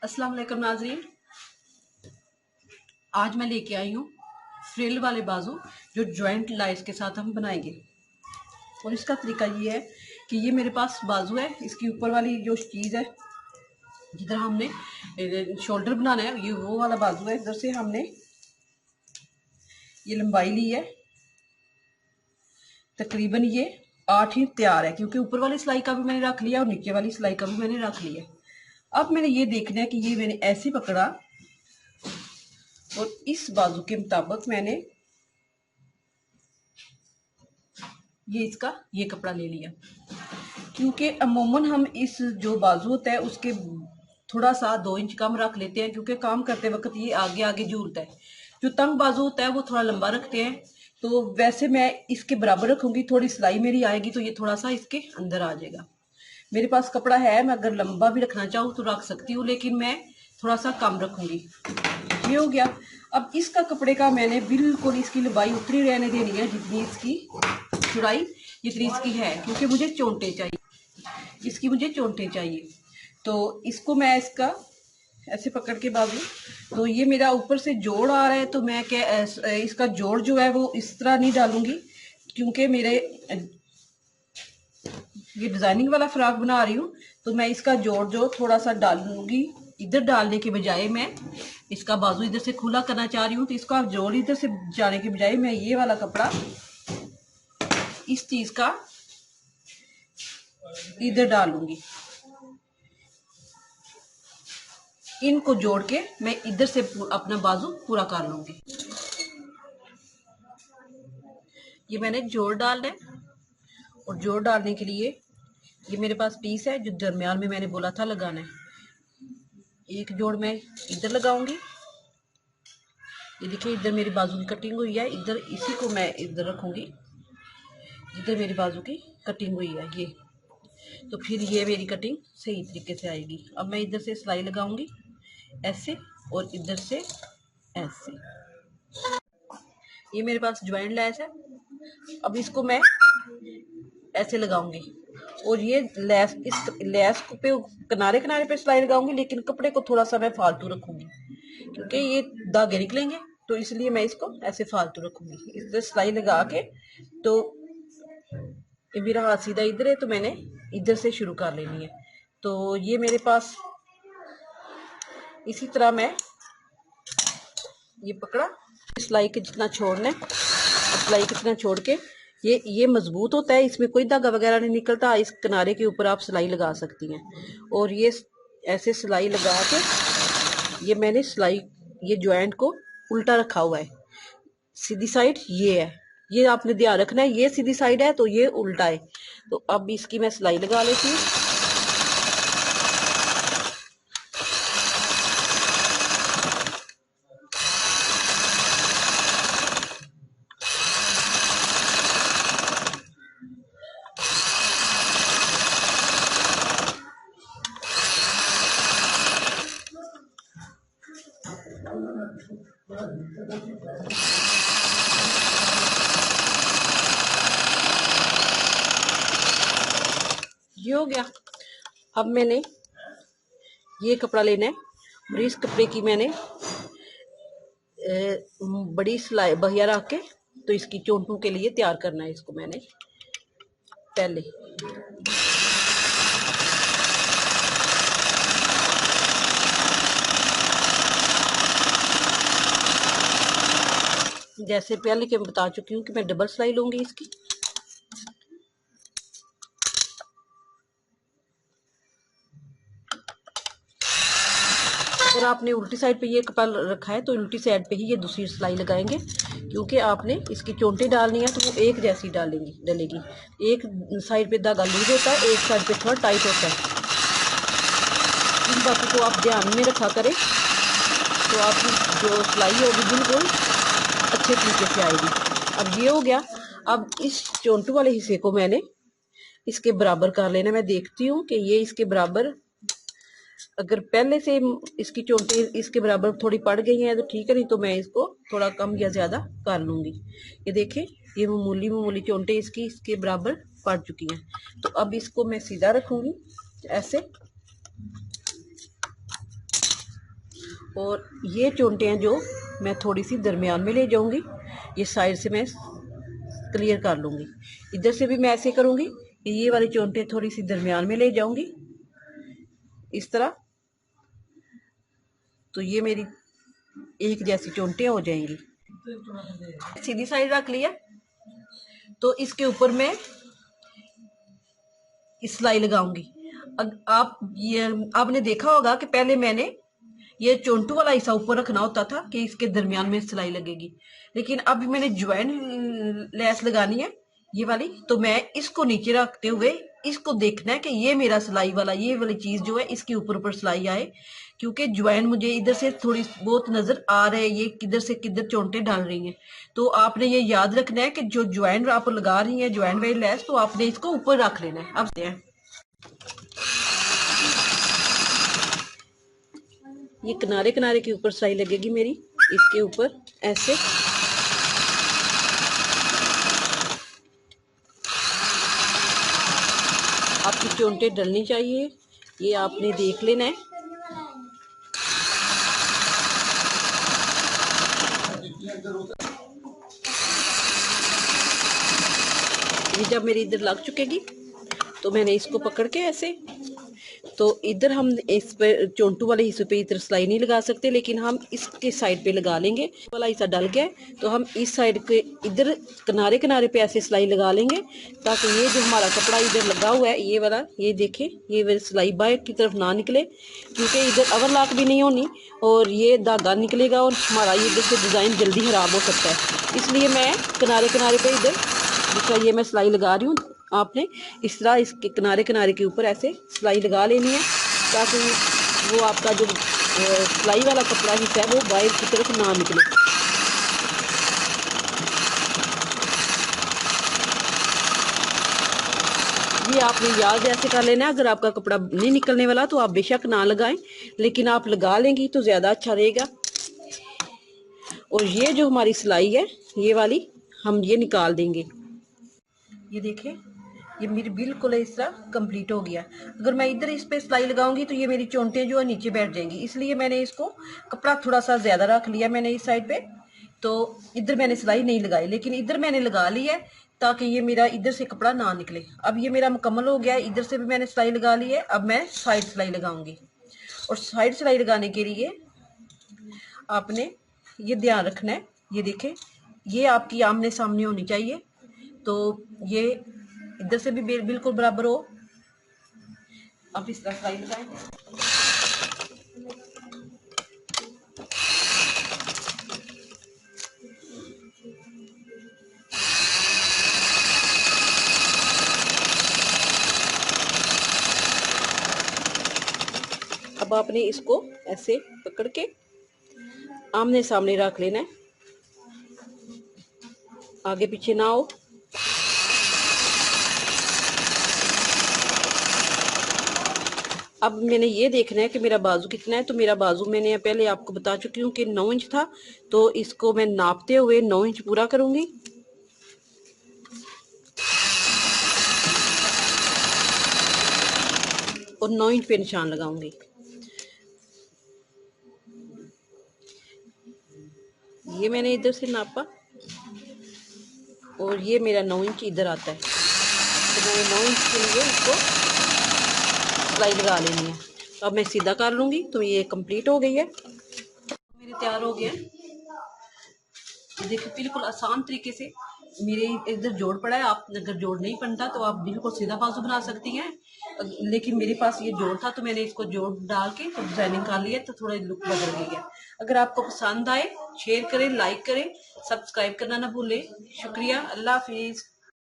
अस्सलाम वालेकुम नाज़रीन, आज मैं लेके आई हूँ फ्रिल वाले बाजू जो जॉइंट लाइस के साथ हम बनाएंगे। और इसका तरीका ये है कि ये मेरे पास बाजू है, इसकी ऊपर वाली जो चीज़ है जिधर हमने शोल्डर बनाना है ये वो वाला बाजू है। इधर से हमने ये लंबाई ली है, तकरीबन ये 8 इंच तैयार है, क्योंकि ऊपर वाली सिलाई का भी मैंने रख लिया और नीचे वाली सिलाई का भी मैंने रख लिया। अब मैंने ये देखना है कि ये मैंने ऐसे पकड़ा और इस बाजू के मुताबिक मैंने ये कपड़ा ले लिया, क्योंकि अमूमन हम इस जो बाजू होता है उसके थोड़ा सा 2 इंच कम रख लेते हैं, क्योंकि काम करते वक्त ये आगे आगे झूलता है। जो तंग बाजू होता है वो थोड़ा लंबा रखते हैं, तो वैसे मैं इसके बराबर रखूंगी। थोड़ी सिलाई मेरी आएगी तो ये थोड़ा सा इसके अंदर आ जाएगा। मेरे पास कपड़ा है, मैं अगर लंबा भी रखना चाहूँ तो रख सकती हूँ, लेकिन मैं थोड़ा सा कम रखूंगी। ये हो गया। अब इसका कपड़े का मैंने बिल्कुल इसकी लंबाई उतनी रहने देनी है जितनी इसकी चौड़ाई जितनी इसकी है, क्योंकि मुझे चोंटे चाहिए। तो इसको मैं इसका ऐसे पकड़ के बाजू, तो ये मेरा ऊपर से जोड़ आ रहा है, तो मैं क्या इसका जोड़ जो है वो इस तरह नहीं डालूंगी, क्योंकि मेरे ये डिजाइनिंग वाला फ्रॉक बना रही हूँ, तो मैं इसका जोड़ जो थोड़ा सा डालूंगी। इधर डालने के बजाय मैं इसका बाजू इधर से खुला करना चाह रही हूँ, तो इसका जोड़ इधर से जाने के बजाय मैं ये वाला कपड़ा इस चीज का इधर डालूंगी। इनको जोड़ के मैं इधर से अपना बाजू पूरा कर लूंगी। ये मैंने जोड़ डालना है, और जोड़ डालने के लिए ये मेरे पास पीस है जो दरमियान में मैंने बोला था लगाना है। एक जोड़ मैं इधर लगाऊंगी, ये देखिए इधर मेरी बाजू की कटिंग हुई है, इधर इसी को मैं इधर रखूंगी इधर मेरी बाजू की कटिंग हुई है ये, तो फिर ये मेरी कटिंग सही तरीके से आएगी। अब मैं इधर से सिलाई लगाऊंगी ऐसे, और इधर से ऐसे। ये मेरे पास ज्वाइंट लैस है। अब इसको मैं ऐसे लगाऊंगी, और ये लैस इस लैस पे किनारे किनारे पे सिलाई लगाऊंगी, लेकिन कपड़े को थोड़ा सा मैं फालतू रखूंगी, क्योंकि ये धागे निकलेंगे, तो इसलिए मैं इसको ऐसे फालतू रखूंगी। इस तरह सिलाई लगा के, तो ये मेरा हाथ सीधा इधर है, तो मैंने इधर से शुरू कर लेनी है। तो ये मेरे पास इसी तरह मैं ये पकड़ा, सिलाई के जितना छोड़ना है, सिलाई कितना छोड़ के ये मजबूत होता है, इसमें कोई धागा वगैरह नहीं निकलता। इस किनारे के ऊपर आप सिलाई लगा सकती हैं, और ये ऐसे सिलाई लगा के ये मैंने सिलाई ये ज्वाइंट को उल्टा रखा हुआ है। सीधी साइड ये है, ये आपने ध्यान रखना है, ये सीधी साइड है तो ये उल्टा है। तो अब इसकी मैं सिलाई लगा लेती हूँ। ये हो गया। अब मैंने ये कपड़ा लेना है, और इस कपड़े की मैंने बड़ी सिलाई बहिया रख के, तो इसकी चोंटों के लिए तैयार करना है। इसको मैंने पहले जैसे पहले के बता चुकी हूँ कि मैं डबल सिलाई लूंगी इसकी। अगर आपने उल्टी साइड पे ये कपड़ा रखा है तो उल्टी साइड पे ही ये दूसरी सिलाई लगाएंगे, क्योंकि आपने इसकी चोंटी डालनी है तो वो एक जैसी डलेगी। एक साइड पे धागा लूज होता है, एक साइड पे थोड़ा टाइट होता है। इन बातों को आप ध्यान में रखा करें, तो आपकी जो सिलाई होगी बिल्कुल अच्छे तरीके से आएगी। अब ये हो गया। अब इस चोंटू वाले हिस्से को मैंने इसके बराबर कर लेना। मैं देखती हूँ कि ये इसके बराबर, अगर पहले से इसकी चोंटी इसके बराबर थोड़ी पड़ गई हैं तो ठीक है, नहीं तो मैं इसको थोड़ा कम या ज्यादा कर लूंगी। ये देखें, ये मामूली चोंटे इसकी इसके बराबर पड़ चुकी हैं। तो अब इसको मैं सीधा रखूंगी ऐसे, और ये चोंटियाँ जो मैं थोड़ी सी दरमियान में ले जाऊंगी, ये साइड से मैं क्लियर कर लूँगी। इधर से भी मैं ऐसे करूँगी कि ये वाली चोंटियाँ थोड़ी सी दरमियान में ले जाऊंगी इस तरह, तो ये मेरी एक जैसी चोंटियाँ हो जाएंगी। सीधी साइड रख लिया, तो इसके ऊपर मैं सिलाई लगाऊंगी। आपने देखा होगा कि पहले मैंने ये चोंटू वाला हिस्सा ऊपर रखना होता था कि इसके दरमियान में सिलाई लगेगी, लेकिन अब मैंने ज्वाइन लेस लगानी है ये वाली, तो मैं इसको नीचे रखते हुए इसको देखना है कि ये मेरा सिलाई वाला ये वाली चीज जो है इसके ऊपर सिलाई आए, क्योंकि ज्वाइन मुझे इधर से थोड़ी बहुत नजर आ रहे हैं, ये किधर से किधर चोंटे डाल रही हैं। तो आपने ये याद रखना है कि जो ज्वाइन आप लगा रही है ज्वाइन वाली लेस, तो आपने इसको ऊपर रख लेना है। अब ये किनारे किनारे के ऊपर सिलाई लगेगी मेरी, इसके ऊपर ऐसे। आपकी चोंटे डलनी चाहिए, ये आपने देख लेना है। ये जब मेरी इधर लग चुकेगी तो मैंने इसको पकड़ के ऐसे, तो इधर हम इस पे चोंटू वाले हिस्से पे इधर सिलाई नहीं लगा सकते, लेकिन हम इसके साइड पे लगा लेंगे। वाला हिस्सा डल गया है तो हम इस साइड के इधर किनारे किनारे पे ऐसे सिलाई लगा लेंगे, ताकि ये जो हमारा कपड़ा इधर लगा हुआ है ये वाला, ये देखें ये सिलाई बाहर की तरफ ना निकले, क्योंकि इधर ओवरलॉक भी नहीं होनी और ये धागा निकलेगा और हमारा ये इधर से डिज़ाइन जल्दी खराब हो सकता है। इसलिए मैं किनारे किनारे पे इधर जिसका ये मैं सिलाई लगा रही हूँ, आपने इस तरह इसके किनारे किनारे के ऊपर ऐसे सिलाई लगा लेनी है, ताकि वो आपका जो सिलाई वाला कपड़ा हिस्सा है वो बाहर की तरफ ना निकले। ये आपने याद ऐसे कर लेना है। अगर आपका कपड़ा नहीं निकलने वाला तो आप बेशक ना लगाएं, लेकिन आप लगा लेंगी तो ज़्यादा अच्छा रहेगा। और ये जो हमारी सिलाई है ये वाली हम ये निकाल देंगे। ये देखें ये मेरी बिल्कुल इस तरह कंप्लीट हो गया। अगर मैं इधर इस पे सिलाई लगाऊंगी तो ये मेरी चोंटें जो है नीचे बैठ जाएंगी, इसलिए मैंने इसको कपड़ा थोड़ा सा ज़्यादा रख लिया मैंने इस साइड पे। तो इधर मैंने सिलाई नहीं लगाई, लेकिन इधर मैंने लगा ली है ताकि ये मेरा इधर से कपड़ा ना निकले। अब ये मेरा मुकम्मल हो गया है, इधर से भी मैंने सिलाई लगा ली है। अब मैं साइड सिलाई लगाऊंगी, और साइड सिलाई लगाने के लिए आपने ये ध्यान रखना है, ये देखें ये आपकी आमने सामने होनी चाहिए, तो ये इधर से भी बिल्कुल बराबर हो। अब इस तरह सिलाई लगाएं। अब आपने इसको ऐसे पकड़ के आमने सामने रख लेना है, आगे पीछे ना हो। अब मैंने ये देखना है कि मेरा बाजू कितना है, तो मेरा बाजू मैंने पहले आपको बता चुकी हूँ कि 9 इंच था, तो इसको मैं नापते हुए 9 इंच पूरा करूंगी। और 9 इंच पे निशान लगाऊंगी। ये मैंने इधर से नापा और ये मेरा 9 इंच इधर आता है, तो मैंने 9 इंच के लिए इसको सिलाई लगा लेनी है। तो अब मैं सीधा कर लूँगी, तो ये कंप्लीट हो गई है, मेरे तैयार हो गया। देखिए बिल्कुल आसान तरीके से मेरे इधर जोड़ पड़ा है। आप अगर जोड़ नहीं बनता तो आप बिल्कुल सीधा बाजू बना सकती हैं, लेकिन मेरे पास ये जोड़ था तो मैंने इसको जोड़ डाल के तो डिजाइनिंग कर लिया, तो थोड़ा लुक बदल गई है। अगर आपको पसंद आए शेयर करें, लाइक करें, सब्सक्राइब करना ना भूलें। शुक्रिया, अल्लाह हाफिज।